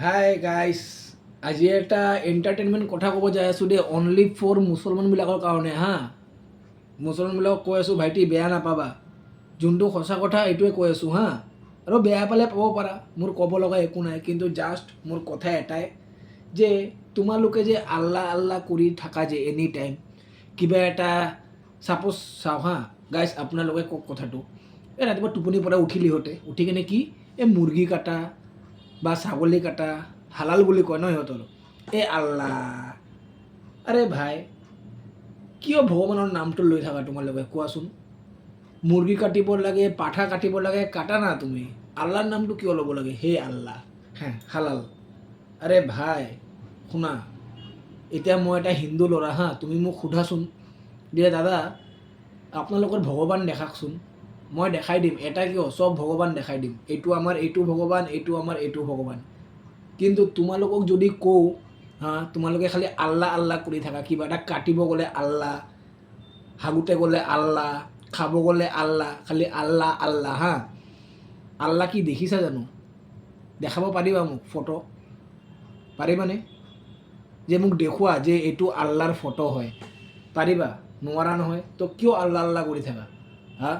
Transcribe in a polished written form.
Hi guys, আজি এটা entertainment কথা ক'ব যাই আছোঁ দেই, অনলি ফৰ মুছলমানবিলাকৰ কাৰণে হা। মুছলমানবিলাকক কৈ আছোঁ, ভাইটি বেয়া নাপাবা, যোনটো সঁচা কথা এইটোৱে কৈ আছোঁ হা। আৰু বেয়া পালে পাব পাৰা, মোৰ ক'ব লগা একো নাই, কিন্তু জাষ্ট মোৰ কথা এটাই যে তোমালোকে যে আল্লাহ আল্লাহ কৰি থাকা যে এনি টাইম কিবা এটা ছাপ'জ চাওঁ হা গাইছ, আপোনালোকে কওক কথাটো। এই ৰাতিপুৱা টোপনিৰ পৰা উঠিলিহঁতে উঠি কিনে কি এই মুৰ্গী কাটা বা ছাগলী কাটা হালাল বুলি কয় ন সিহঁতৰ, এই আল্লাহ। আৰে ভাই, কিয় ভগৱানৰ নামটো লৈ থাকা তোমালোকে কোৱাচোন? মুৰ্গী কাটিব লাগে, পাঠা কাটিব লাগে, কাটা না তুমি। আল্লাহৰ নামটো কিয় ল'ব লাগে? হে আল্লাহ, হে হালাল। আৰে ভাই শুনা, এতিয়া মই এটা হিন্দু ল'ৰা হা, তুমি মোক সোধাচোন যে দাদা আপোনালোকৰ ভগৱান দেখাওকচোন। মই দেখাই দিম, এটা কিয় চব ভগৱান দেখাই দিম, এইটো আমাৰ এইটো ভগৱান, এইটো আমাৰ এইটো ভগৱান। কিন্তু তোমালোকক যদি কওঁ হা, তোমালোকে খালি আল্লাহ আল্লাহ কৰি থাকা। কিবা এটা কাটিব গ'লে আল্লাহ, হাগোতে গ'লে আল্লাহ, খাব গ'লে আল্লাহ, খালি আল্লাহ আল্লাহ হা। আল্লাহ কি দেখিছা জানো? দেখাব পাৰিবা মোক ফটো? পাৰিবানে? যে মোক দেখুওৱা যে এইটো আল্লাহৰ ফটো হয়, পাৰিবা? নোৱাৰা নহয়। তো কিয় আল্লাহ আল্লাহ কৰি থাকা হা?